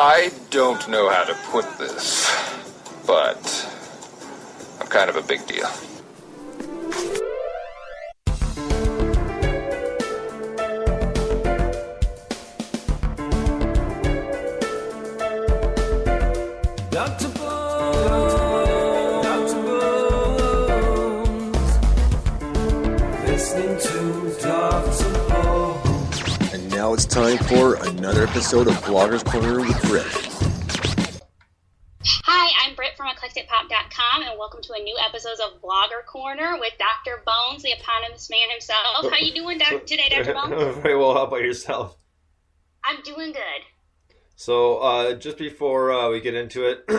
I don't know how to put this, but I'm kind of a big deal. Now it's time for another episode of Blogger's Corner with Britt. Hi, I'm Britt from eclecticpop.com, and welcome to a new episode of Blogger Corner with Dr. Bones, the eponymous man himself. How you doing today, Dr. Bones? Very well. How about yourself? I'm doing good. So, just before we get into it,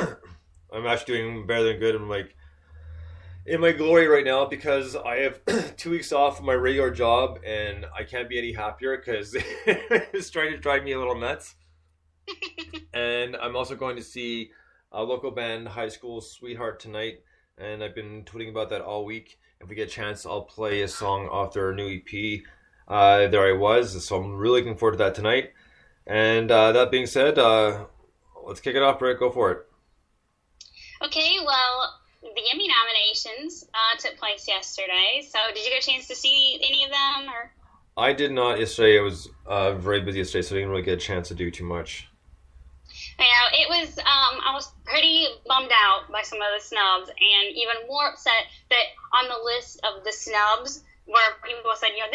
I'm actually doing better than good. I'm like in my glory right now because I have 2 weeks off from my regular job and I can't be any happier because it's trying to drive me a little nuts. And I'm also going to see a local band, High School Sweetheart, tonight, and I've been tweeting about that all week. If we get a chance, I'll play a song off their new EP, There I Was, so I'm really looking forward to that tonight. And that being said, let's kick it off, Britt. Go for it. Okay, well, the Emmy nominations took place yesterday, so did you get a chance to see any of them? Or? I did not yesterday. I was very busy yesterday, so I didn't really get a chance to do too much. Yeah, it was, I was pretty bummed out by some of the snubs, and even more upset that on the list of the snubs, where people said, you know,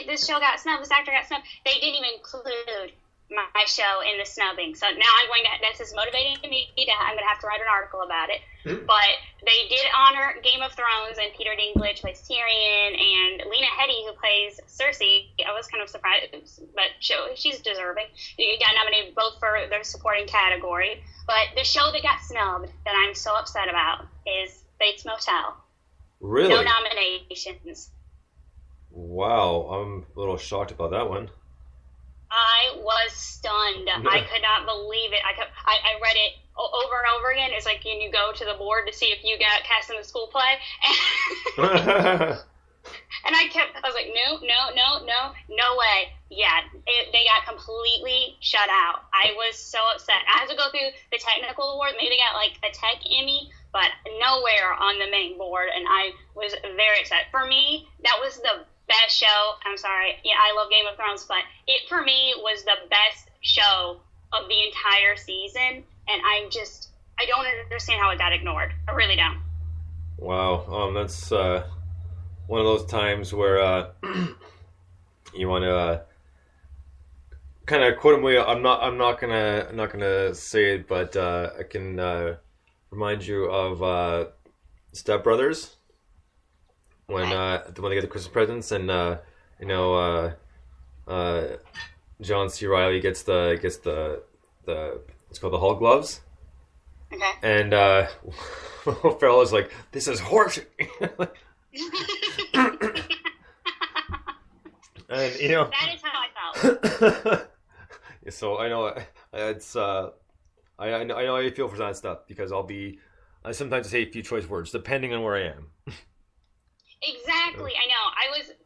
this show got snubbed, this actor got snubbed, they didn't even include my show in the snubbing. So now this is motivating me I'm going to have to write an article about it. But they did honor Game of Thrones, and Peter Dinklage plays Tyrion, and Lena Headey, who plays Cersei, I was kind of surprised, but she's deserving. You got nominated both for their supporting category. But the show that got snubbed that I'm so upset about is Bates Motel. Really? No nominations. Wow, I'm a little shocked about that one. I was stunned. I could not believe it. I read it over and over again. It's like when you go to the board to see if you got cast in the school play. And I was like, no way. Yeah, they got completely shut out. I was so upset. I had to go through the technical awards. Maybe they got like a tech Emmy, but nowhere on the main board. And I was very upset. For me, that was the best show. I'm sorry. Yeah, I love Game of Thrones, but it for me was the best show of the entire season, and I don't understand how it got ignored. I really don't. Wow. That's one of those times where you want to kind of quote him. I'm not gonna say it, but I can remind you of Step Brothers. When they get the Christmas presents, and John C. Reilly gets the it's called the Hulk gloves. Okay. And Ferrell is like, "This is horse." And that is how I felt. So I know it's I know how you feel for that stuff because I sometimes say a few choice words depending on where I am. Exactly, I know.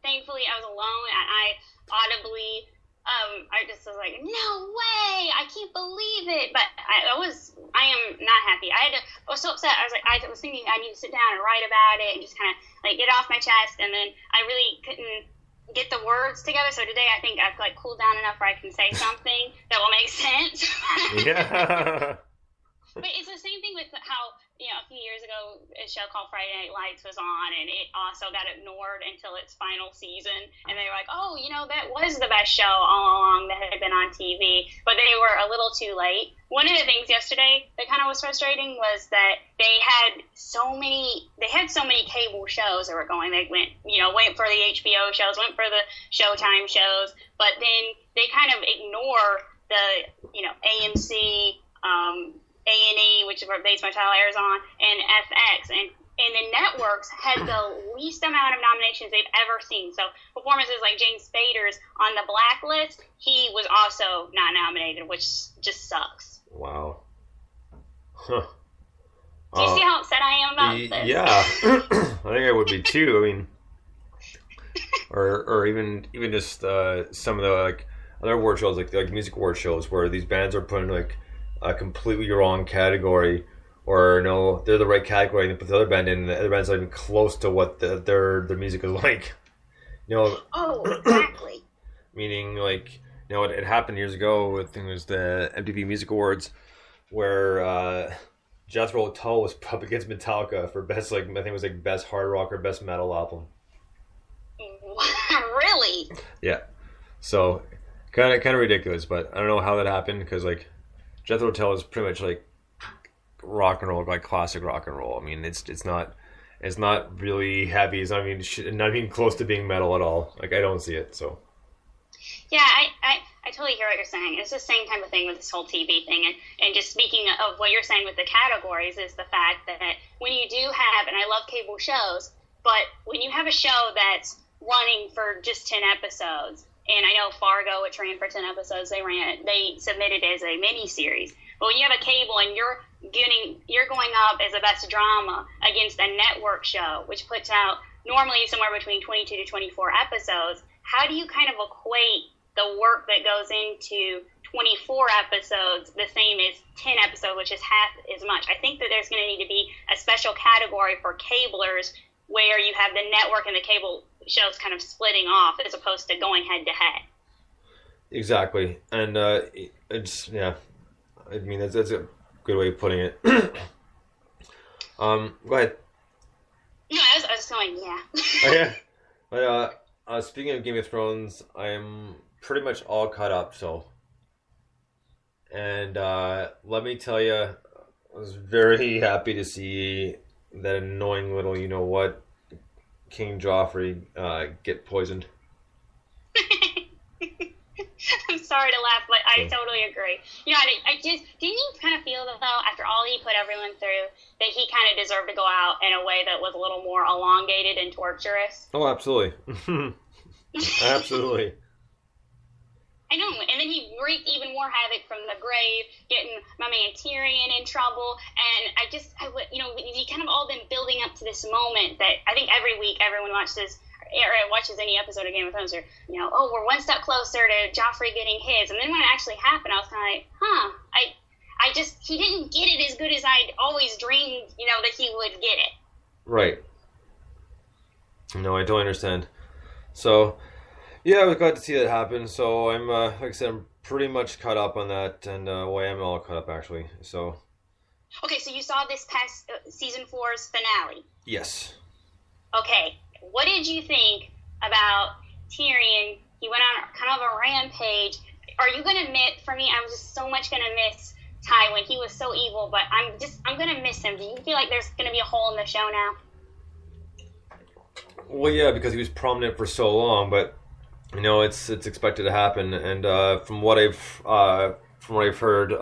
Thankfully I was alone, and I audibly, I just was like, no way, I can't believe it. But I am not happy. I was so upset. I was thinking I need to sit down and write about it and just kind of like get it off my chest. And then I really couldn't get the words together. So today I think I've like cooled down enough where I can say something that will make sense. Yeah. But it's the same thing with how, a few years ago, a show called Friday Night Lights was on, and it also got ignored until its final season. And they were like, oh, that was the best show all along that had been on TV. But they were a little too late. One of the things yesterday that kind of was frustrating was that they had so many cable shows that were going. They went for the HBO shows, went for the Showtime shows, but then they kind of ignore the, AMC, A&E, which is where Bates Motel airs on, and FX, and the networks had the least amount of nominations they've ever seen. So performances like James Spader's on the Blacklist, he was also not nominated, which just sucks. Wow. Huh. Do you see how upset I am about this? Yeah, I think I would be too. I mean, or even just some of the like other award shows, like music award shows, where these bands are putting like a completely wrong category, or no, they're the right category and they put the other band in, and the other band's not even close to what their music is like. Oh, exactly. Meaning, like, it happened years ago. I think it was the MTV Music Awards, where Jethro Tull was up against Metallica for best, like, I think it was like best hard rock or best metal album. Really? Yeah. So kind of ridiculous, but I don't know how that happened, because like Jethro Tull is pretty much like rock and roll, like classic rock and roll. I mean, it's not really heavy. It's not even close to being metal at all. Like, I don't see it. So yeah, I totally hear what you're saying. It's the same type of thing with this whole TV thing. And just speaking of what you're saying with the categories, is the fact that when you do have, and I love cable shows, but when you have a show that's running for just 10 episodes, and I know Fargo, which ran for 10 episodes, they submitted as a mini series. But when you have a cable and you're going up as a best drama against a network show, which puts out normally somewhere between 22 to 24 episodes, how do you kind of equate the work that goes into 24 episodes the same as 10 episodes, which is half as much? I think that there's going to need to be a special category for cablers where you have the network and the cable shows kind of splitting off as opposed to going head to head. Exactly. And it's, yeah, I mean, that's a good way of putting it. Go ahead. No, I was going, yeah. Oh, yeah. But speaking of Game of Thrones, I'm pretty much all caught up, so. And let me tell you, I was very happy to see that annoying little, King Joffrey get poisoned. I'm sorry to laugh, but I totally agree. I just didn't you kind of feel though, after all he put everyone through, that he kind of deserved to go out in a way that was a little more elongated and torturous? Oh, absolutely. Absolutely. I know, and then he wreaked even more havoc from the grave, getting my man Tyrion in trouble, and you kind of all been building up to this moment that I think every week everyone watches any episode of Game of Thrones, or, we're one step closer to Joffrey getting his, and then when it actually happened, I was kind of like, he didn't get it as good as I'd always dreamed, that he would get it. Right. No, I don't understand. So, yeah, I was glad to see that happen. So I'm, like I said, I'm pretty much caught up on that, and I am all caught up actually. So. Okay, so you saw this past season 4's finale. Yes. Okay, what did you think about Tyrion? He went on kind of a rampage. Are you gonna miss? For me, I'm just so much gonna miss Tywin. He was so evil, but I'm gonna miss him. Do you feel like there's gonna be a hole in the show now? Well, yeah, because he was prominent for so long, but. It's expected to happen, and from what I've heard,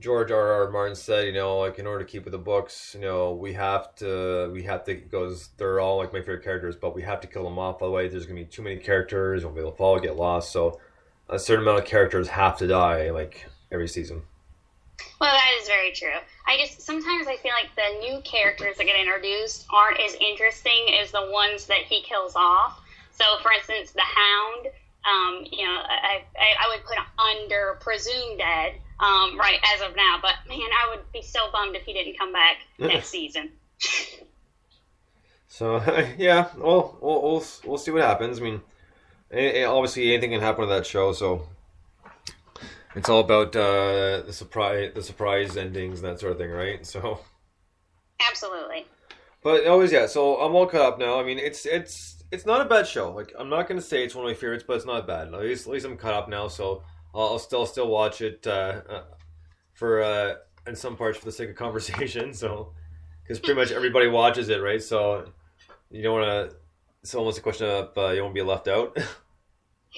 George R.R. Martin said, like, in order to keep with the books, we have to, because they're all like my favorite characters, but we have to kill them off. Otherwise, there's gonna be too many characters, they'll fall, get lost. So a certain amount of characters have to die, like every season. Well, that is very true. Sometimes I feel like the new characters that get introduced aren't as interesting as the ones that he kills off. So, for instance, the Hound, I would put under presumed dead, right, as of now. But, man, I would be so bummed if he didn't come back next season. So, yeah, well, we'll see what happens. I mean, obviously anything can happen with that show, so it's all about the surprise endings and that sort of thing, right? So. Absolutely. But always, yeah. So I'm all caught up now. I mean, it's not a bad show. Like, I'm not gonna say it's one of my favorites, but it's not bad. At least I'm caught up now, so I'll still watch it for in some parts for the sake of conversation. So, because pretty much everybody watches it, right? So you don't want to. It's almost a question of you won't be left out.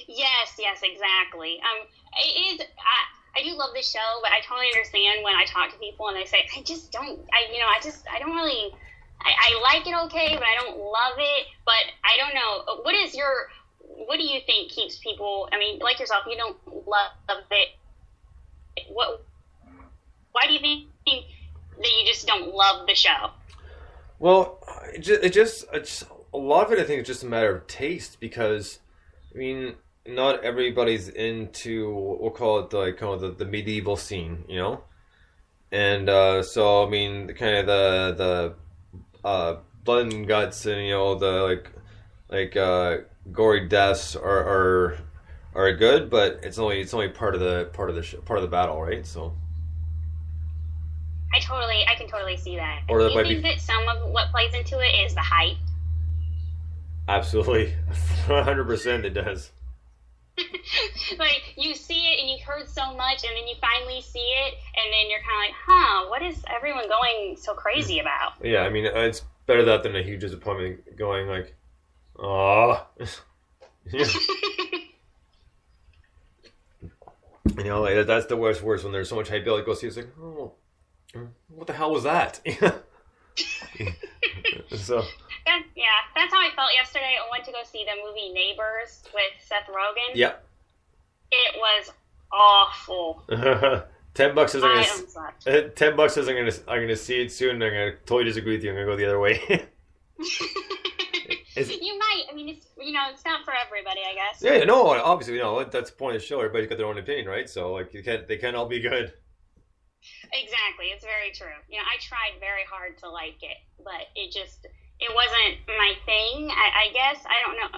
Yes, exactly. It is. I do love this show, but I totally understand when I talk to people and they say, I just don't. I don't really. I like it okay, but I don't love it. But I don't know. What do you think keeps people? I mean, like yourself, you don't love it. Why do you think that you just don't love the show? Well, it's a lot of it. I think is just a matter of taste, because I mean, not everybody's into, we'll call it like kind of the medieval scene, you know. And so I mean, kind of the blood and guts, and you know the gory deaths are good, but it's only part of the battle, right? So I can totally see that. Or Do you think that some of what plays into it is the hype? Absolutely, 100% it does. Like, you see it and you've heard so much, and then you finally see it, and then you're kind of like, huh, what is everyone going so crazy about? Yeah, I mean, it's better that than a huge disappointment going like, "Aw." You know, like, that's the worst when there's so much hype. Like, go see, it's like, oh, what the hell was that? So. Yeah, that's how I felt yesterday. I went to go see the movie Neighbors with Seth Rogen. Yeah. It was awful. $10 says $10 I'm gonna see it soon. I'm gonna totally disagree with you. I'm gonna go the other way. You might. I mean, it's not for everybody, I guess. Yeah, no, obviously, that's the point of the show. Everybody's got their own opinion, right? So, like, they can't all be good. Exactly, it's very true. I tried very hard to like it, but it wasn't my thing. I guess I don't know.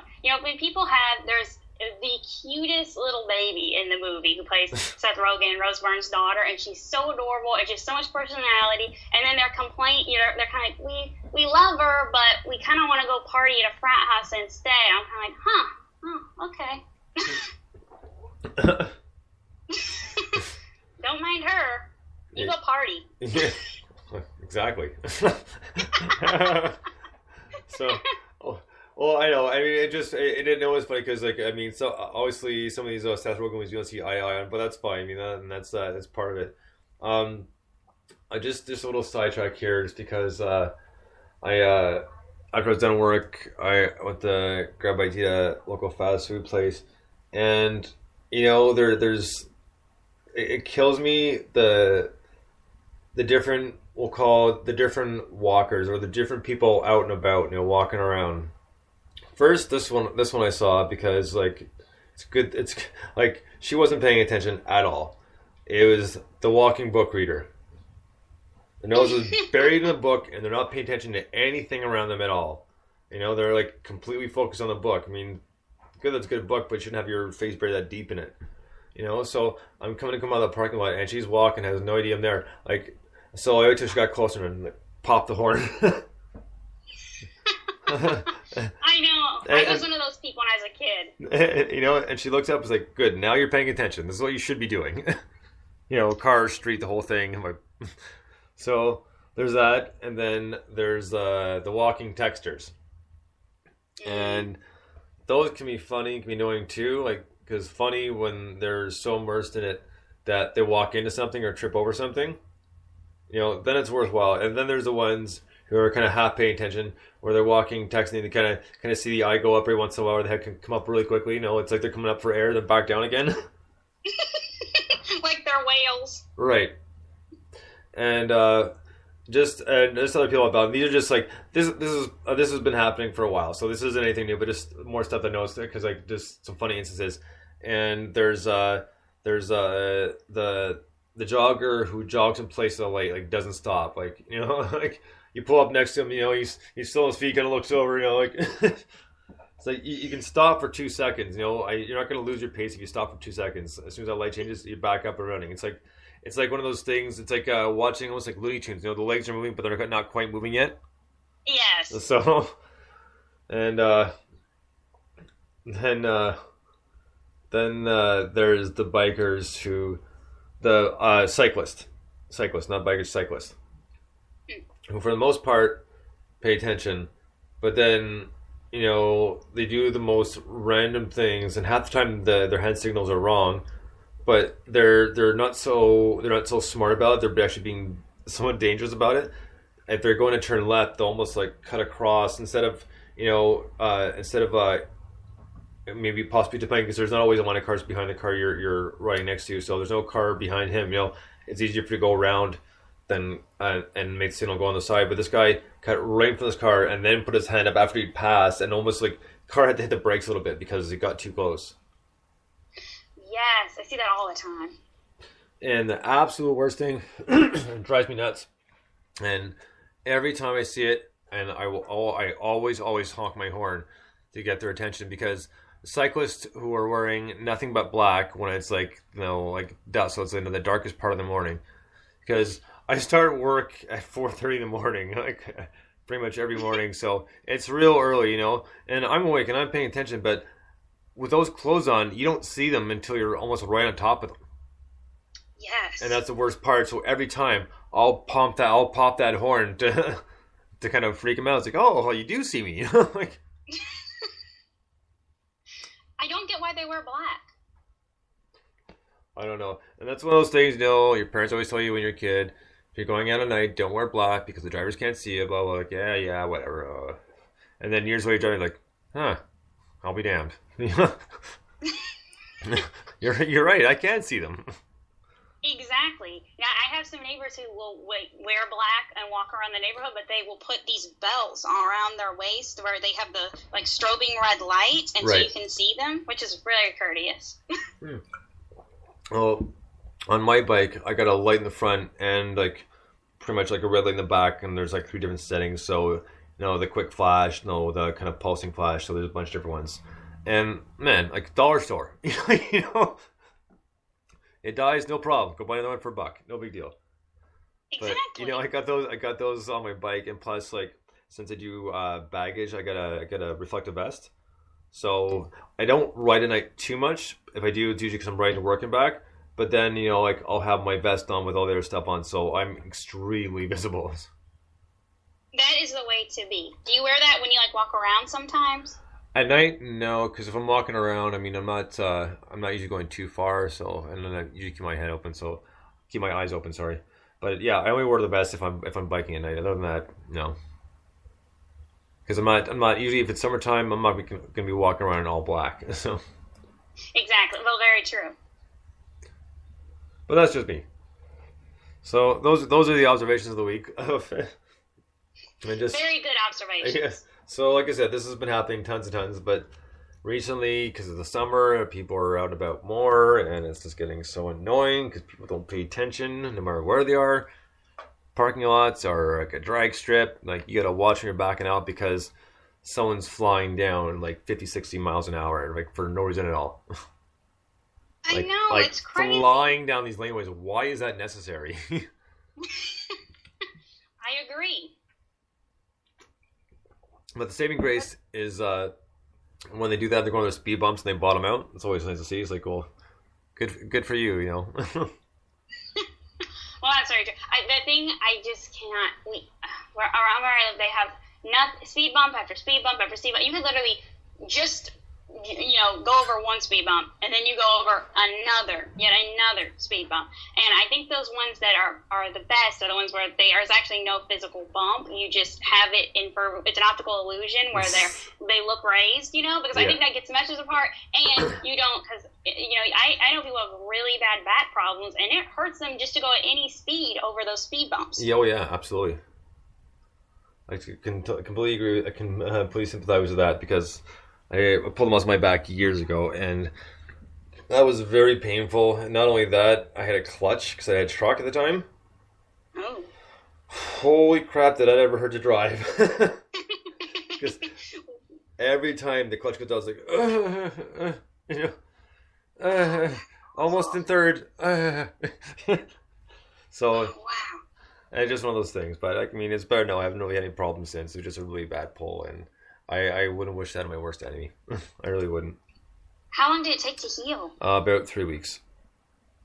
When people there's the cutest little baby in the movie who plays Seth Rogen, Rose Byrne's daughter, and she's so adorable and just so much personality. And then their complaint, they're kind of like, we love her, but we kind of want to go party at a frat house instead. I'm kind of like, okay. Don't mind her. You go party. Yeah, exactly. So. Well, I know. I mean, it didn't know it was funny because, like, I mean, so obviously some of these Seth Rogen movies you don't see eye to eye on, but that's fine. I mean, that's part of it. I just a little sidetrack here, just because after I was done work, I went to grab my tea at a local fast food place, and there's it kills me the different, we'll call it the different walkers or the different people out and about, walking around. First, this one I saw because, like, it's good. It's like she wasn't paying attention at all. It was the walking book reader. The nose is buried in the book, and they're not paying attention to anything around them at all. They're like completely focused on the book. I mean, good, that's a good book, but you shouldn't have your face buried that deep in it. So I'm coming out of the parking lot, and she's walking, has no idea I'm there. Like, so I waited till she got closer and like, popped the horn. I know. I was one of those people when I was a kid. And she looks up and is like, good, now you're paying attention. This is what you should be doing. Car, street, the whole thing. So there's that. And then there's the walking texters. And those can be funny, can be annoying too. Like, because funny when they're so immersed in it that they walk into something or trip over something. Then it's worthwhile. And then there's the ones who are kind of half paying attention, where they're walking, texting, they kind of see the eye go up every once in a while, or the head can come up really quickly. It's like they're coming up for air, then back down again. Like they're whales. Right. And just other people about them. These are just like this has been happening for a while, so this isn't anything new, but just more stuff I noticed because like just some funny instances. And there's the jogger who jogs in place of the light, like doesn't stop, like like. You pull up next to him, he's still on his feet, kind of looks over, like it's like you can stop for 2 seconds, you're not going to lose your pace if you stop for 2 seconds. As soon as that light changes, you're back up and running. It's like one of those things. It's like watching almost like Looney Tunes. The legs are moving, but they're not quite moving yet. Yes. So, and then there's the bikers the cyclist, not bikers, cyclist. Who for the most part pay attention, but then they do the most random things, and half the time their hand signals are wrong, but they're not so smart about it. They're actually being somewhat dangerous about it. If they're going to turn left, they'll almost like cut across instead of maybe possibly depending, because there's not always a line of cars behind the car you're riding next to, so there's no car behind him. It's easier for you to go around than and make the signal go on the side. But this guy cut right in front of this car and then put his hand up after he'd passed, and almost like the car had to hit the brakes a little bit because he got too close. I see that all the time. And the absolute worst thing, it drives me nuts. And every time I see it, and I always honk my horn to get their attention, because cyclists who are wearing nothing but black when it's like, like dusk, so it's in the darkest part of the morning. Because I start work at 4:30 in the morning, like pretty much every morning, so it's real early, and I'm awake and I'm paying attention, but with those clothes on, you don't see them until you're almost right on top of them. Yes. And that's the worst part. So every time I'll pop that horn to kind of freak them out. It's like, oh, you do see me. Like, I don't get why they wear black. I don't know. And that's one of those things, your parents always tell you when you're a kid, if you're going out at night, don't wear black because the drivers can't see you, blah, blah, like, yeah, whatever. And then years later, you're driving like, I'll be damned. You're right, I can't see them. Exactly. Yeah, I have some neighbors who will wear black and walk around the neighborhood, but they will put these belts around their waist where they have the strobing red light, and so you can see them, which is very courteous. Well, on my bike, I got a light in the front and pretty much like a red light in the back, and there's 3 different settings. So the quick flash, the kind of pulsing flash. So there's a bunch of different ones. And man, dollar store, it dies, no problem. Go buy another one for $1, no big deal. Exactly. But I got those on my bike, and plus since I do baggage, I got a reflective vest. So I don't ride at night too much. If I do, it's usually because I'm riding to work and back. But then I'll have my vest on with all the other stuff on, so I'm extremely visible. That is the way to be. Do you wear that when you walk around sometimes? At night, no, because if I'm walking around, I'm not usually going too far, so, and then I usually keep my head open, so keep my eyes open. Sorry, but yeah, I only wear the vest if I'm biking at night. Other than that, no, because I'm not usually, if it's summertime, I'm not going to be walking around in all black. So exactly, well, very true. But that's just me. So those are the observations of the week. Very good observations. Yes. So, like I said, this has been happening tons and tons, but recently, because of the summer, people are out and about more, and it's just getting so annoying because people don't pay attention no matter where they are. Parking lots are like a drag strip. You got to watch when you're backing out because someone's flying down 50, 60 miles an hour, for no reason at all. I know, it's crazy. Flying down these laneways, why is that necessary? I agree. But the saving grace is when they do that, they're going to the speed bumps and they bottom out. It's always nice to see. It's well, good for you, Well, that's very true. The thing I just cannot. Around where I live, they have speed bump after speed bump after speed bump. You could literally just go over one speed bump, and then you go over yet another speed bump. And I think those ones that are the best are the ones where there's actually no physical bump. You just have it it's an optical illusion where they look raised, because I think that gets meshes apart, and you don't, because, I know people have really bad back problems, and it hurts them just to go at any speed over those speed bumps. Yeah, absolutely. I can completely agree. I can completely sympathize with that because I pulled them off my back years ago, and that was very painful. And not only that, I had a clutch because I had truck at the time. Oh. Holy crap, did I ever hurt to drive. Because every time the clutch goes down, it's like, almost in third. So, wow. It's just one of those things. But, it's better now. I haven't really had any problems since. It was just a really bad pull, and I wouldn't wish that on my worst enemy. I really wouldn't. How long did it take to heal? About 3 weeks.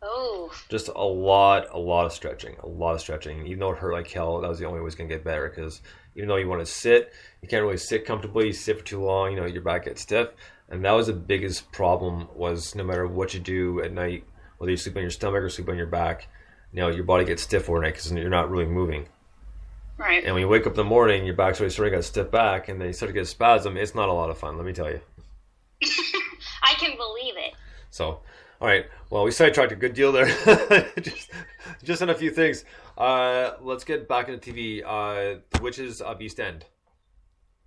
Oh. Just a lot of stretching. Even though it hurt like hell, that was the only way it was going to get better. Because even though you want to sit, you can't really sit comfortably. You sit for too long, your back gets stiff. And that was the biggest problem, was no matter what you do at night, whether you sleep on your stomach or sleep on your back, your body gets stiff overnight because you're not really moving. Right. And when you wake up in the morning, your back's already starting to get stiff back, and then you start to get a spasm. It's not a lot of fun, let me tell you. I can believe it. So, all right. Well, we sidetracked a good deal there. just on a few things. Let's get back into TV. The Witches of East End.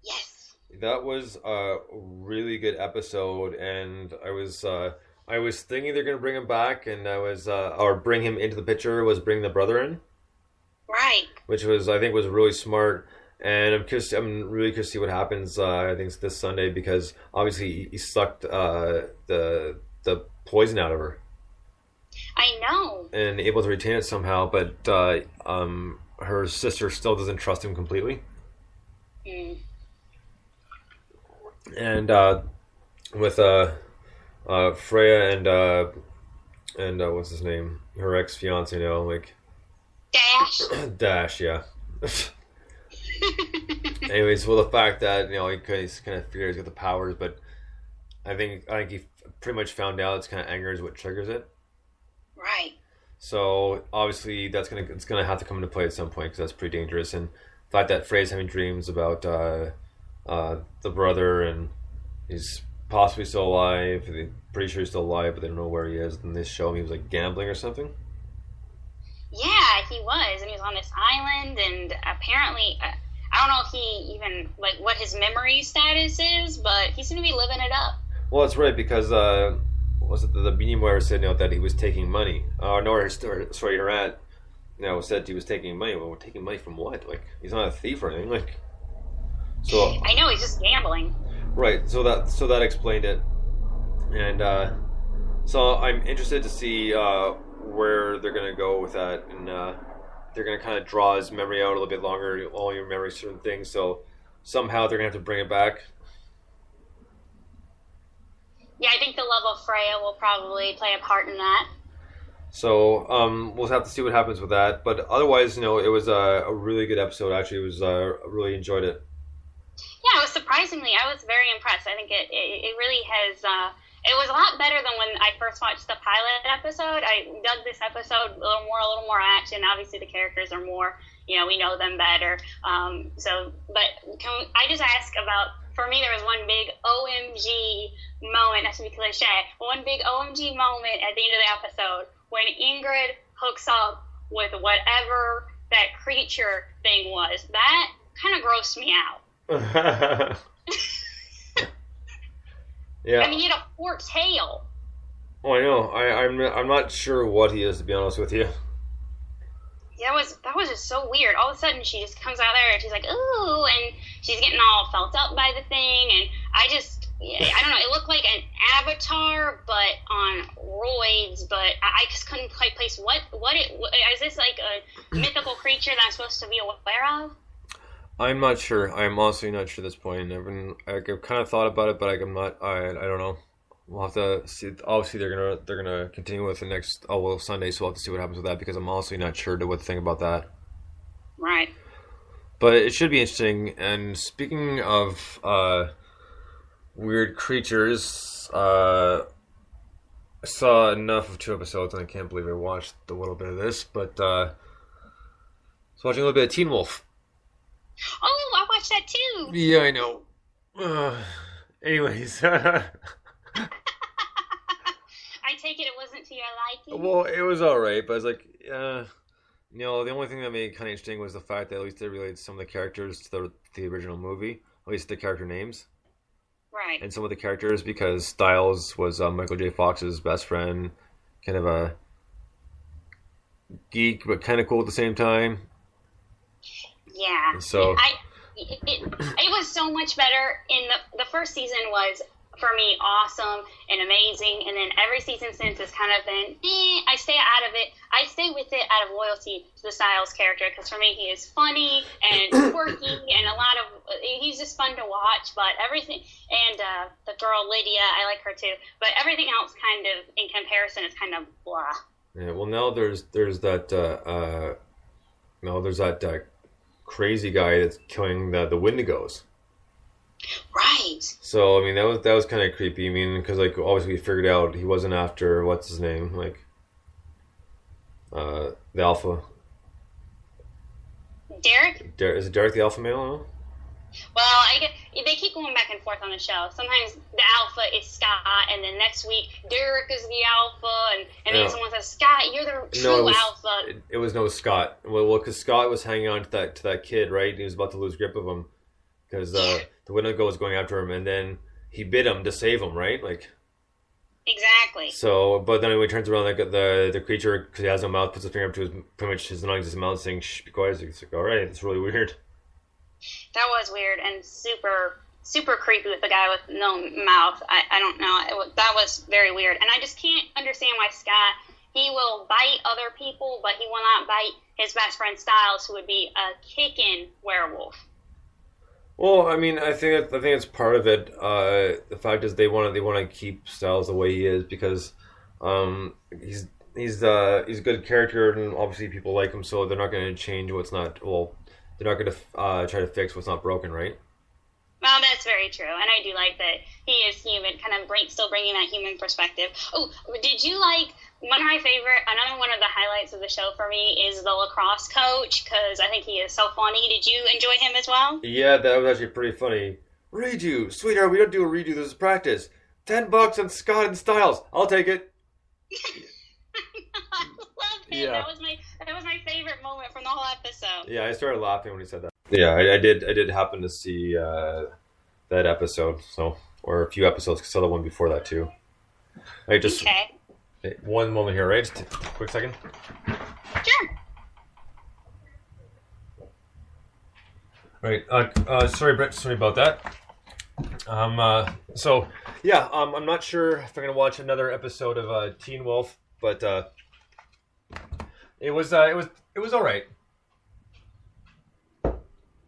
Yes. That was a really good episode, and I was I was thinking they're gonna bring him back, and I was or bring him into the picture was bring the brother in, Right. which was I think was really smart. And I'm really curious to see what happens. I think it's this Sunday because obviously he sucked the poison out of her I know. and able to retain it somehow, but her sister still doesn't trust him completely. Mm. And with Freya and what's his name, her ex fiance now, like Dash. Dash, yeah. Anyways, well, the fact that he's kind of figures he's got the powers, but I think he pretty much found out it's kind of anger is what triggers it. Right. So obviously it's gonna have to come into play at some point because that's pretty dangerous. And the fact that Frey's having dreams about the brother and he's possibly still alive. They're pretty sure he's still alive, but they don't know where he is. And they show him he was like gambling or something. Yeah, he was, and he was on this island, and apparently, I don't know if he even like what his memory status is, but he seemed to be living it up. Well, that's right because was it the Beanie Boy said that he was taking money? Her aunt said he was taking money. Well, we're taking money from what? Like he's not a thief or anything. Like so. I know he's just gambling. Right. So that explained it, and so I'm interested to see where they're gonna go with that, and they're gonna kind of draw his memory out a little bit longer, all your memory certain things. So somehow they're gonna have to bring it back. Yeah, I think the love of Freya will probably play a part in that. So we'll have to see what happens with that. But otherwise, it was a really good episode. Actually, it was really enjoyed it. Yeah, it was surprisingly, I was very impressed. I think it really has. It was a lot better than when I first watched the pilot episode. I dug this episode a little more action. Obviously, the characters are more, we know them better. But can I just ask about? For me, there was one big OMG moment. Not to be cliche, one big OMG moment at the end of the episode when Ingrid hooks up with whatever that creature thing was. That kind of grossed me out. Yeah. I mean, he had a forked tail. Oh, I know. I'm not sure what he is, to be honest with you. Yeah, that was just so weird. All of a sudden, she just comes out there and she's like, ooh, and she's getting all felt up by the thing, and I don't know, it looked like an avatar, but on roids, but I just couldn't quite place what is this like a mythical creature that I'm supposed to be aware of? I'm not sure. I'm honestly not sure at this point. I've kind of thought about it, but I'm not. I don't know. We'll have to see. Obviously, they're gonna continue with the next Sunday, so we'll have to see what happens with that because I'm honestly not sure what to think about that. Right. But it should be interesting. And speaking of weird creatures, I saw enough of 2 episodes, and I can't believe I watched a little bit of this. But I was watching a little bit of Teen Wolf. Oh, I watched that too. Yeah, I know. Anyways. I take it wasn't to your liking. Well, it was alright, but I was like, the only thing that made it kind of interesting was the fact that at least they related some of the characters to the original movie, at least the character names. Right. And some of the characters, because Styles was Michael J. Fox's best friend, kind of a geek, but kind of cool at the same time. Yeah. So it was so much better in the first season was for me awesome and amazing, and then every season since has kind of been I stay out of it. I stay with it out of loyalty to the Styles character because for me he is funny and quirky and he's just fun to watch. But everything and the girl Lydia, I like her too. But everything else kind of in comparison is kind of blah. Yeah. Well, now there's that crazy guy that's killing the Wendigos. Right. So I mean that was kind of creepy. I mean because like obviously we figured out he wasn't after what's his name the alpha. Derek? Is it Derek the alpha male? No? Well, they keep going back and forth on the show. Sometimes the alpha is Scott, and then next week Derek is the alpha, and then someone says Scott, you're the true alpha. It was no Scott. Well, because Scott was hanging on to that kid, right? He was about to lose grip of him because the Wendigo was going after him, and then he bit him to save him, right? Like. Exactly. So, but then when he turns around, like the creature, because he has no mouth, puts his finger up to his pretty much his non-existent mouth, saying "shh, be quiet." It's like, all right, it's really weird. That was weird and super creepy with the guy with no mouth. I don't know. That was very weird, and I just can't understand why Scott. He will bite other people, but he will not bite his best friend Styles, who would be a kicking werewolf. Well, I mean, I think it's part of it. The fact is, they want to keep Styles the way he is because he's a good character, and obviously people like him, so they're not going to change what's not. Well, they're not going to try to fix what's not broken, right? Well, that's very true, and I do like that he is human, kind of still bringing that human perspective. Oh, did you like another one of the highlights of the show for me is the lacrosse coach, because I think he is so funny. Did you enjoy him as well? Yeah, that was actually pretty funny. Redo, sweetheart, we don't do a redo, this is practice. $10 on Scott and Styles, I'll take it. I love him. Yeah. That was my favorite moment from the whole episode. Yeah, I started laughing when he said that. Yeah, I did happen to see that episode, or a few episodes, because I saw the one before that too. Okay. One moment here, right? Just a quick second. Sure. Right. Sorry, Brett. Sorry about that. I'm not sure if I'm gonna watch another episode of Teen Wolf, but it was all right.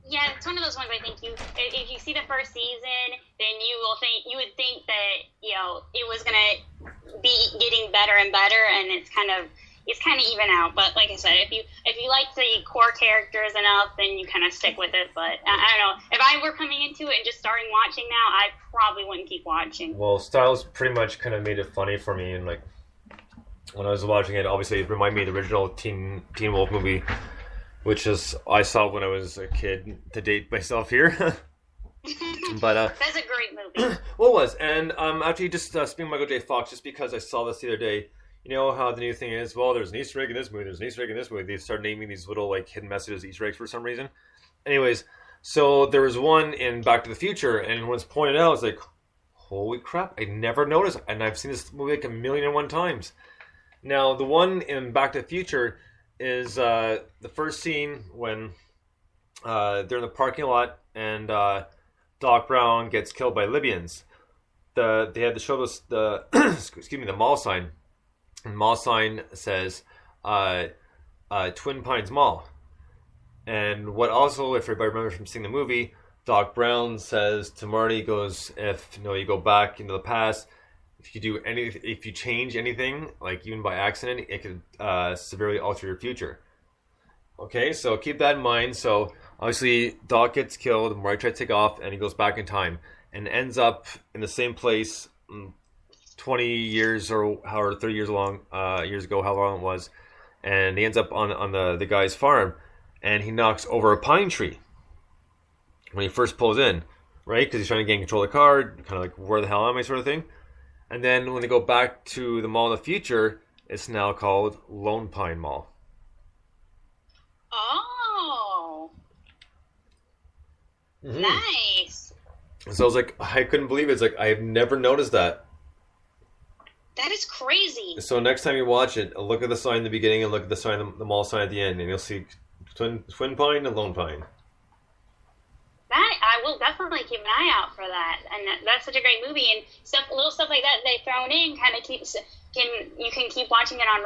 Yeah, it's one of those ones. I think if you see the first season, then you would think that it was gonna be getting better and better, and it's kind of even out. But like I said, if you like the core characters enough, then you kind of stick with it. But I don't know, if I were coming into it and just starting watching now, I probably wouldn't keep watching. Well, Styles pretty much kind of made it funny for me, and like when I was watching it, obviously it reminded me of the original Teen Wolf movie, which I saw when I was a kid, to date myself here. But that's a great movie. Well, it was, and actually, just speaking of Michael J. Fox, just because I saw this the other day, you know how the new thing is. Well, there's an Easter egg in this movie. There's an Easter egg in this movie. They start naming these little like hidden messages, Easter eggs for some reason. Anyways, so there was one in Back to the Future, and when it's pointed out, it's like, holy crap! I never noticed, and I've seen this movie like 1,000,001 times. Now, the one in Back to the Future is the first scene when they're in the parking lot and Doc Brown gets killed by Libyans. They had to show us the the mall sign. And the mall sign says Twin Pines Mall. And what also, if everybody remembers from seeing the movie, Doc Brown says to Marty, goes, if you go back into the past, if you change anything, like even by accident, it could severely alter your future. Okay, so keep that in mind. So obviously, Doc gets killed, Marty tries to take off, and he goes back in time and ends up in the same place 20 years or 30 years years ago, how long it was, and he ends up on the guy's farm, and he knocks over a pine tree when he first pulls in, right? Because he's trying to gain control of the car, kind of like, where the hell am I, sort of thing. And then when they go back to the mall in the future, it's now called Lone Pine Mall. Oh. Mm-hmm. Nice. So I was like, I couldn't believe it. It's like, I've never noticed that. That is crazy. So next time you watch it, look at the sign in the beginning and look at the sign, the mall sign at the end, and you'll see Twin Pine and Lone Pine. I will definitely keep an eye out for that, and that's such a great movie. And little stuff like that they thrown in kind of you can keep watching it on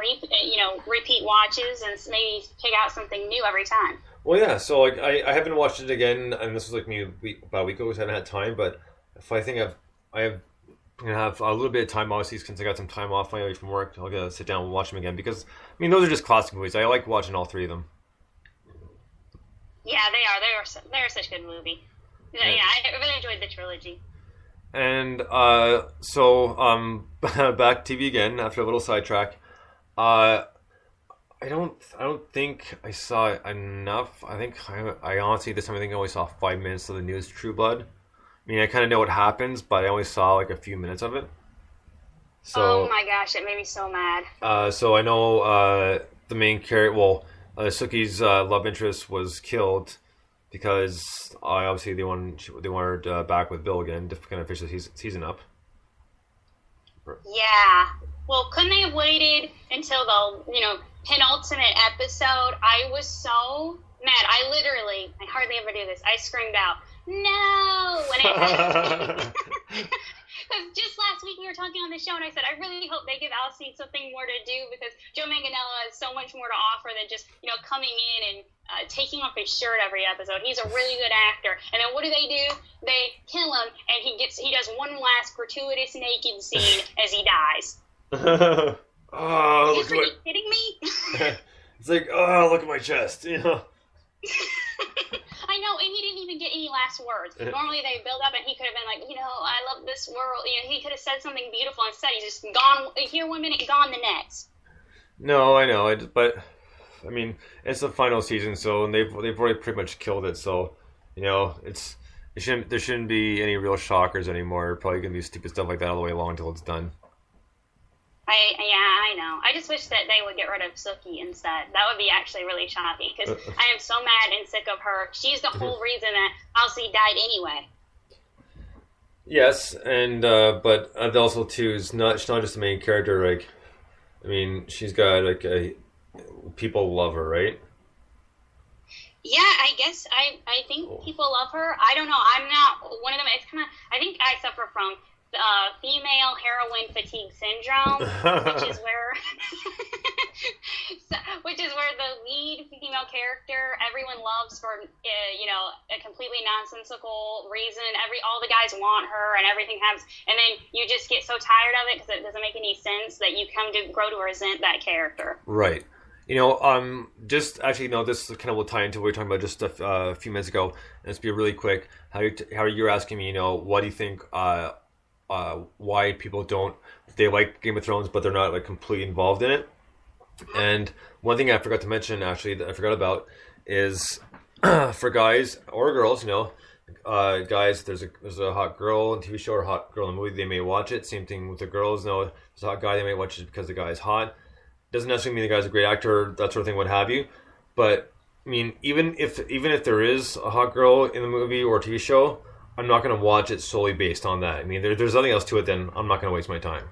repeat watches, and maybe pick out something new every time. Well, yeah. So like I haven't watched it again, and this was like about a week ago, so I haven't had time. But if I think I'm gonna have a little bit of time, obviously, since I got some time off finally from work, I'll get sit down and watch them again, because I mean those are just classic movies. I like watching all three of them. Yeah, they are. They're such a good movie. Yeah, I really enjoyed the trilogy. And so back to TV again after a little sidetrack. I don't think I saw enough. I think I honestly this time I only saw 5 minutes of the newest True Blood. I mean, I kind of know what happens, but I only saw like a few minutes of it. So, oh my gosh, it made me so mad. So I know the main character, Suki's love interest was killed because obviously they wanted back with Bill again to kind of finish the season up. Yeah. Well, couldn't they have waited until the, penultimate episode? I was so mad. I hardly ever do this. I screamed out, "No!" when it happened. Because just last week we were talking on the show, and I said, I really hope they give Alcide something more to do, because Joe Manganiello has so much more to offer than just, coming in and taking off his shirt every episode. He's a really good actor. And then what do? They kill him, and he does one last gratuitous naked scene as he dies. Are you kidding me? It's like, oh, look at my chest, I know, and he didn't even get any last words. Normally they build up, and he could have been like, I love this world. He could have said something beautiful. Instead, he's just gone here 1 minute, gone the next. No, I know, but I mean, it's the final season, so they've already pretty much killed it. So, there shouldn't be any real shockers anymore. Probably gonna be stupid stuff like that all the way along until it's done. I know. I just wish that they would get rid of Sookie instead. That would be actually really shocking, because I am so mad and sick of her. She's the whole reason that Alcide died anyway. Yes, and but also too, she's not just the main character. Like, I mean, she's got people love her, right? Yeah, I guess I think people love her. I don't know. I'm not one of them. It's kind of. I think I suffer from female heroine fatigue syndrome, which is where the lead female character everyone loves for a completely nonsensical reason. All the guys want her and everything happens, and then you just get so tired of it because it doesn't make any sense that you come to grow to resent that character. Right. Just actually, this kind of will tie into what we were talking about just a few minutes ago, and let's be really quick. How you're asking me, what do you think? Why people they like Game of Thrones, but they're not completely involved in it. And one thing I forgot to mention, actually, that I forgot about is for guys or girls, guys, there's a hot girl in TV show or hot girl in a movie, they may watch it. Same thing with the girls. There's a hot guy, they may watch it because the guy is hot. Doesn't necessarily mean the guy's a great actor, that sort of thing, what have you. But I mean, even if there is a hot girl in the movie or TV show, I'm not going to watch it solely based on that. I mean, there's nothing else to it, then I'm not going to waste my time.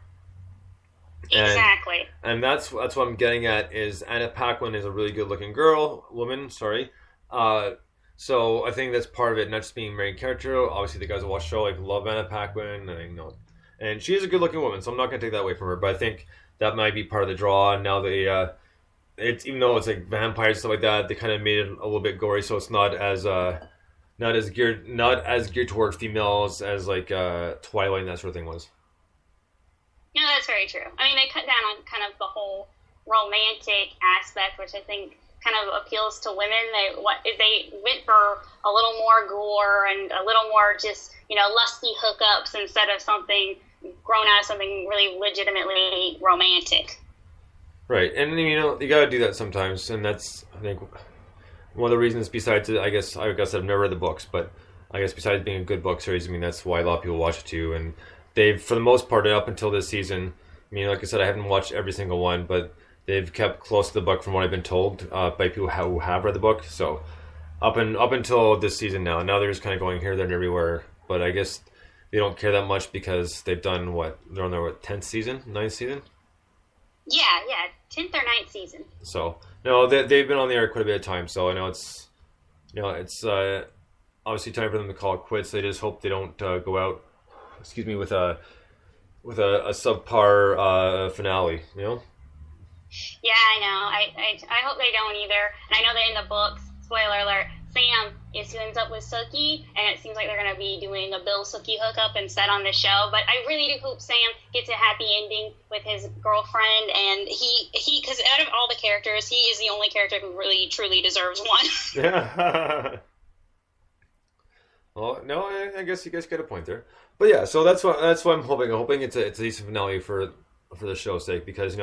Exactly. And that's what I'm getting at is Anna Paquin is a really good-looking woman, sorry. So I think that's part of it, not just being a main character. Obviously, the guys that watch the show love Anna Paquin, and she is a good-looking woman, so I'm not going to take that away from her. But I think that might be part of the draw. And now it's even though it's like vampires and stuff like that, they kind of made it a little bit gory, so it's not as geared toward females as Twilight and that sort of thing was. No, that's very true. I mean, they cut down on kind of the whole romantic aspect, which I think kind of appeals to women. They went for a little more gore and a little more just lusty hookups instead of something grown out of something really legitimately romantic. Right, and you got to do that sometimes, and that's I think one of the reasons. Besides, I guess I've never read the books, but I guess besides being a good book series, I mean that's why a lot of people watch it too. And they've, for the most part, up until this season, I mean, like I said, I haven't watched every single one, but they've kept close to the book from what I've been told by people who have read the book. So up until this season now they're just kind of going here, there, and everywhere. But I guess they don't care that much because they've done they're on their 9th season? Yeah, 10th or 9th season. So no, they've been on the air quite a bit of time. So I know it's obviously time for them to call it quits. They just hope they don't go out, with a subpar finale. Yeah, I know. I hope they don't either. And I know that in the books, spoiler alert, Sam is who ends up with Sookie, and it seems like they're going to be doing a Bill Sookie hookup instead on the show. But I really do hope Sam gets a happy ending with his girlfriend, and he because out of all the characters, he is the only character who really truly deserves one. Yeah. Well, no, I guess you guys get a point there. But yeah, so that's what I'm hoping. I'm hoping it's a decent finale for the show's sake, because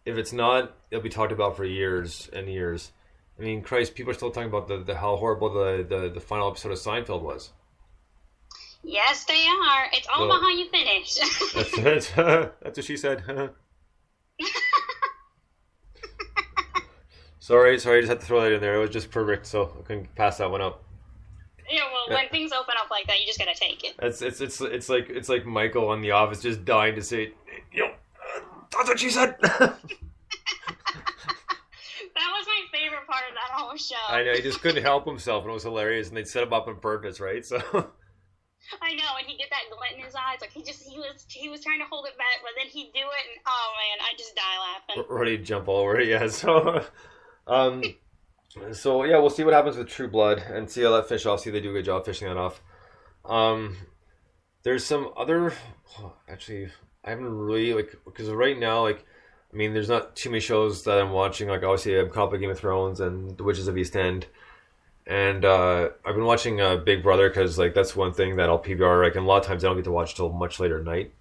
if it's not, it'll be talked about for years and years. I mean, Christ, people are still talking about the how horrible the final episode of Seinfeld was. Yes, they are. It's all about how you finish. That's what she said. Sorry, I just had to throw that in there. It was just perfect, so I couldn't pass that one up. Yeah, well, when things open up like that, you just gotta take it. It's like Michael on The Office just dying to say, That's what she said. That was my favorite part of that whole show. I know, he just couldn't help himself, and it was hilarious, and they'd set him up on purpose, right? So I know, and he'd get that glint in his eyes, like he was trying to hold it back, but then he'd do it, and oh man, I just die laughing. ready to jump all over it, yeah. So yeah, we'll see what happens with True Blood and see how that fish off. See if they do a good job fishing that off. There's some other. Actually, I haven't really because right now I mean, there's not too many shows that I'm watching. Like obviously, I'm caught up with Game of Thrones and The Witches of East End, and I've been watching Big Brother because that's one thing that I'll PBR. And a lot of times I don't get to watch till much later at night,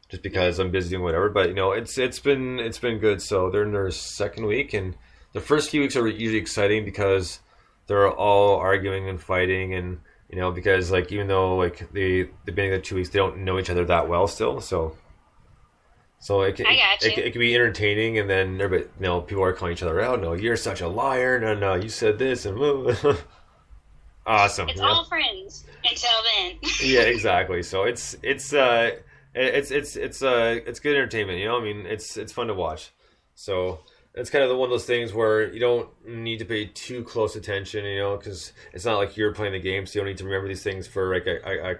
just because I'm busy doing whatever. But it's been good. So they're in their second week, and the first few weeks are usually exciting because they're all arguing and fighting, and because even though the beginning of the 2 weeks they don't know each other that well still, so it can be entertaining, and then everybody, people are calling each other out. No, you're such a liar. No, you said this, and awesome. It's all friends until then. Yeah, exactly. So it's good entertainment. I mean, it's fun to watch. So it's kind of one of those things where you don't need to pay too close attention, because it's not like you're playing the game, so you don't need to remember these things for a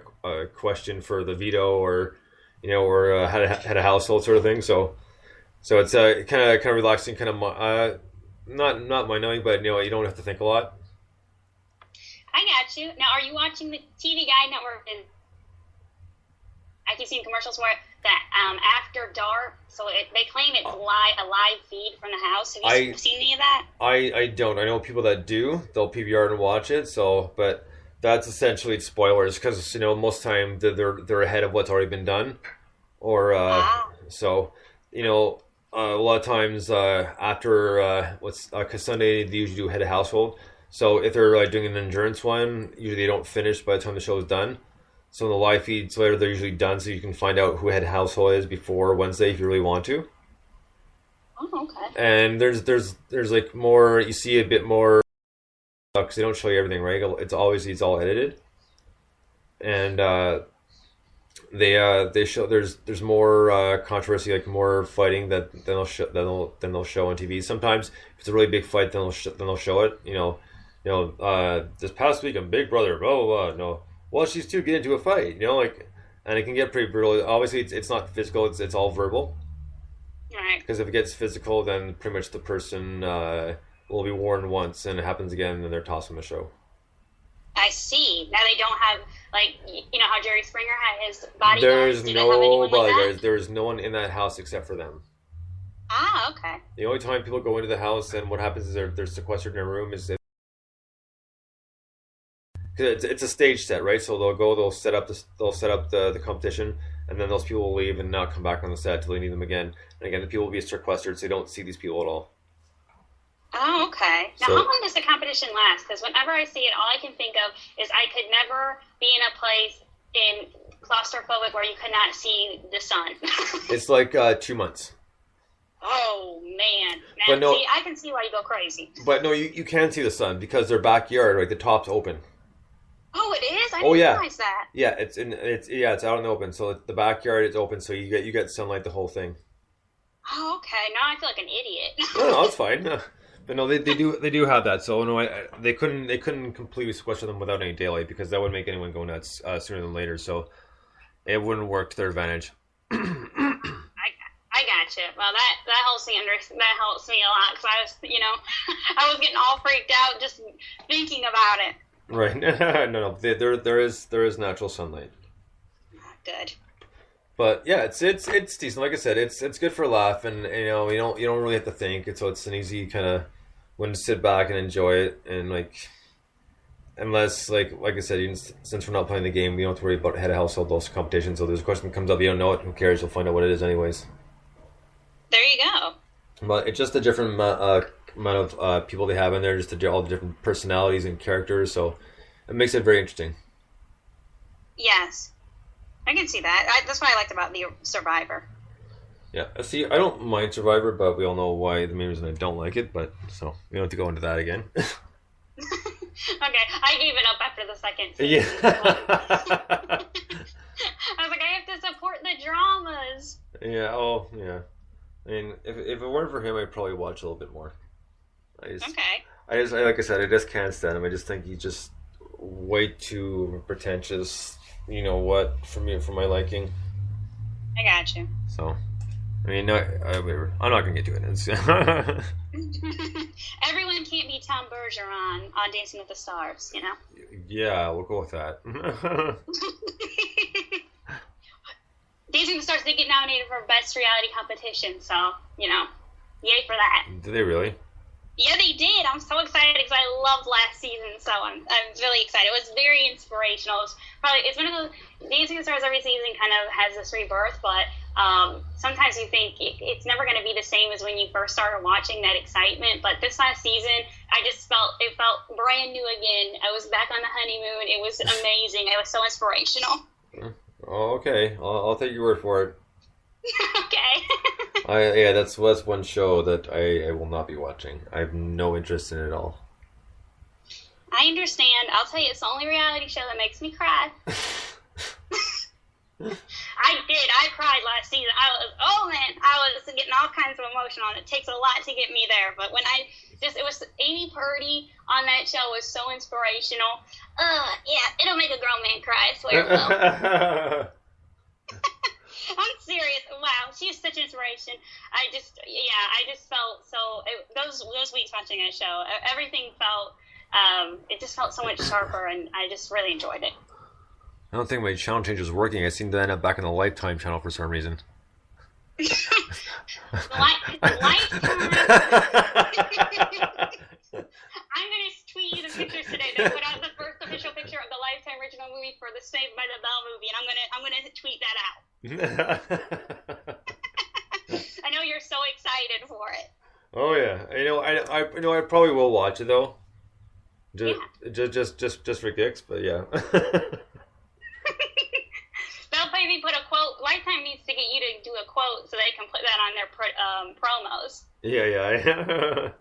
question for the veto or had a household sort of thing. So it's kind of relaxing, kind of not mind-numbing, but you don't have to think a lot. I got you. Now, are you watching the TV Guide Network? And I keep seeing commercials where that after dark. So they claim it's a live feed from the house. Have you seen any of that? I don't. I know people that do. They'll PVR and watch it. So, but that's essentially spoilers because most time they're ahead of what's already been done, or so a lot of times after because Sunday they usually do head of household. So if they're doing an endurance one, usually they don't finish by the time the show is done. So in the live feeds later, they're usually done, so you can find out who head household is before Wednesday if you really want to. Oh, okay. And there's more. You see a bit more because they don't show you everything, right? It's all edited, and they show there's more controversy, more fighting than they'll show on TV. Sometimes if it's a really big fight, then they'll show it. This past week on Big Brother, blah blah blah. No. Well, she's two get into a fight, and it can get pretty brutal. Obviously, it's not physical; it's all verbal. Right. Because if it gets physical, then pretty much the person will be warned once, and it happens again, and then they're tossed from the show. I see. Now they don't have how Jerry Springer had his bodyguards. There's no bodyguards. Like there's no one in that house except for them. Ah, okay. The only time people go into the house and what happens is they're sequestered in a room is it's a stage set, right? So they'll set up the competition, and then those people will leave and not come back on the set till they need them again. And again, the people will be sequestered, so you don't see these people at all. Oh, okay. Now, how long does the competition last? Because whenever I see it, all I can think of is I could never be in a place claustrophobic where you could not see the sun. It's like 2 months. Oh, man. But no, see, I can see why you go crazy. But no, you can see the sun because their backyard, right? The top's open. Oh, it is? I didn't realize that. Yeah, it's out in the open. So the backyard is open, so you get sunlight the whole thing. Oh, okay. Now I feel like an idiot. No, it's fine. But no, they do have that. So no, they couldn't completely sequester them without any daylight because that would make anyone go nuts sooner than later. So it wouldn't work to their advantage. I gotcha. Well, that helps me a lot because I was I was getting all freaked out just thinking about it. Right. No. There is natural sunlight. Good. But yeah, it's decent. Like I said, it's good for a laugh, and you don't really have to think. So it's an easy kind of one to sit back and enjoy it, and unless like I said, since we're not playing the game, we don't have to worry about head of household those competitions. So there's a question that comes up, you don't know it, who cares? You'll find out what it is anyways. There you go. But it's just a different amount of people they have in there, just all the different personalities and characters. So it makes it very interesting. Yes. I can see that. That's what I liked about the Survivor. Yeah, see, I don't mind Survivor, but we all know why the main reason I don't like it. But so we don't have to go into that again. Okay, I gave it up after the second season. Yeah. I was like, I have to support the dramas. Yeah. Oh, yeah. I mean, if it weren't for him, I'd probably watch a little bit more. Okay. Like I said, I just can't stand him. I just think he's just way too pretentious. You know what? For my liking. I got you. So, I mean, no, I'm not gonna get to it. Everyone can't be Tom Bergeron on Dancing with the Stars, you know? Yeah, we'll go with that. Dancing with the Stars did get nominated for Best Reality Competition, so, you know, yay for that. Did they really? Yeah, they did. I'm so excited because I loved last season, so I'm really excited. It was very inspirational. It's one of those Dancing with the Stars every season kind of has this rebirth, but sometimes you think it's never going to be the same as when you first started watching that excitement. But this last season, it felt brand new again. I was back on the honeymoon. It was amazing. It was so inspirational. Oh, okay. I'll take your word for it. Okay. That's one show that I will not be watching. I have no interest in it at all. I understand. I'll tell you, it's the only reality show that makes me cry. I did. I cried last season. I was getting all kinds of emotion on it. It takes a lot to get me there. But when it was Amy Purdy on that show was so inspirational. Yeah, it'll make a grown man cry, I swear it will. I'm serious. Wow, she's such an inspiration. I just felt so. Those weeks watching that show, everything felt. It just felt so much sharper, and I just really enjoyed it. I don't think my channel change was working. I seem to end up back in the Lifetime channel for some reason. Lifetime. I'm going to tweet you the pictures today. They put out the first official picture of the Lifetime original movie for the Saved by the Bell movie, and I'm gonna tweet that out. I know you're so excited for it. Oh yeah, I probably will watch it though. Just for kicks, but yeah. They'll maybe put a quote. Lifetime needs to get you to do a quote so they can put that on their promos. Yeah.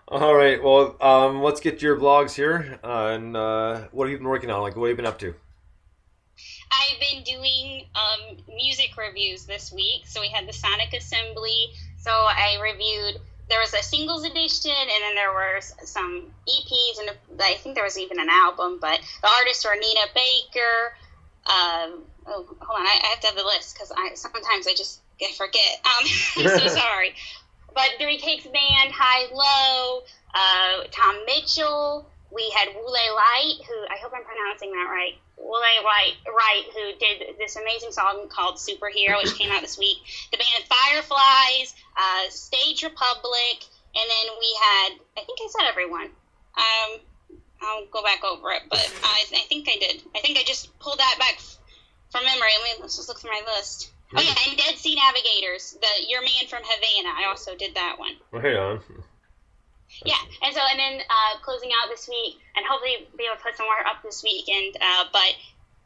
All right. Well, let's get to your vlogs here. And what have you been working on? Like, what have you been up to? I've been doing music reviews this week. So we had the Sonic Assembly. So I reviewed. There was a singles edition, and then there were some EPs, and I think there was even an album. But the artists were Nina Baker. Hold on, I have to have the list because sometimes I just forget. I'm so sorry. But Three Cakes Band, High Low, Tom Mitchell. We had Wule Light, who I hope I'm pronouncing that right. Wule Wright, who did this amazing song called Superhero, which came out this week. The band Fireflies, Stage Republic, and then we had, I think I said everyone. I'll go back over it, but I think I did. I think I just pulled that back from memory. Let's just look through my list. Oh yeah, and Dead Sea Navigators, Your Man from Havana. I also did that one. Right on. Yeah, and then closing out this week, and hopefully be able to put some more up this weekend, but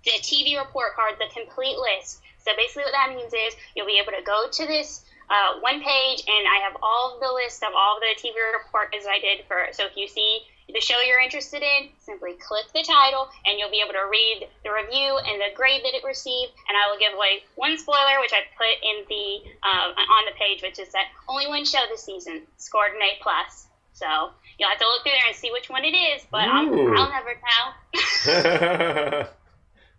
the TV report card, the complete list. So basically what that means is you'll be able to go to this one page, and I have all of the list of all of the TV report as I did for. So if you see the show you're interested in, simply click the title, and you'll be able to read the review and the grade that it received. And I will give away one spoiler, which I put in the on the page, which is that only one show this season scored an A+. So you'll have to look through there and see which one it is, but I'll never tell.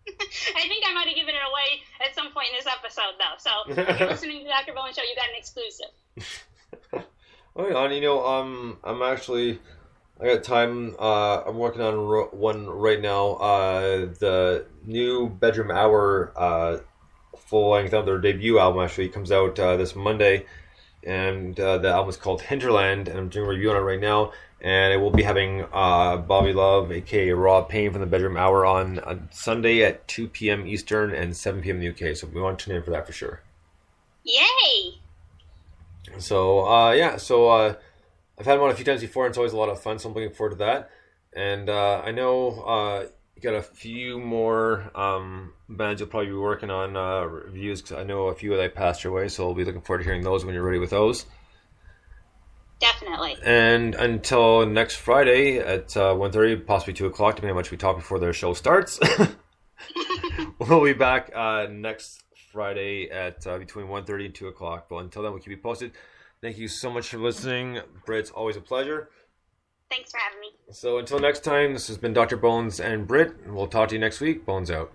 I think I might have given it away at some point in this episode, though. So if you're listening to the Dr. Bowen Show, you got an exclusive. Oh yeah, I'm actually. I got time. I'm working on one right now. The new Bedroom Hour full length album, their debut album, actually comes out this Monday. And the album is called Hinterland, and I'm doing a review on it right now. And I will be having Bobby Love, aka Rob Payne from the Bedroom Hour on Sunday at 2 p.m. Eastern and 7 p.m. in the UK. So we want to tune in for that for sure. Yay! So, I've had him on a few times before, and it's always a lot of fun, so I'm looking forward to that. And I know you got a few more bands you'll probably be working on reviews, because I know a few that I passed your way, so I'll be looking forward to hearing those when you're ready with those. Definitely. And until next Friday at 1:30, possibly 2 o'clock, depending on how much we talk before their show starts, we'll be back next Friday at between 1:30 and 2 o'clock. But until then, we'll keep you posted. Thank you so much for listening. Britt, it's always a pleasure. Thanks for having me. So until next time, this has been Dr. Bones and Britt. We'll talk to you next week. Bones out.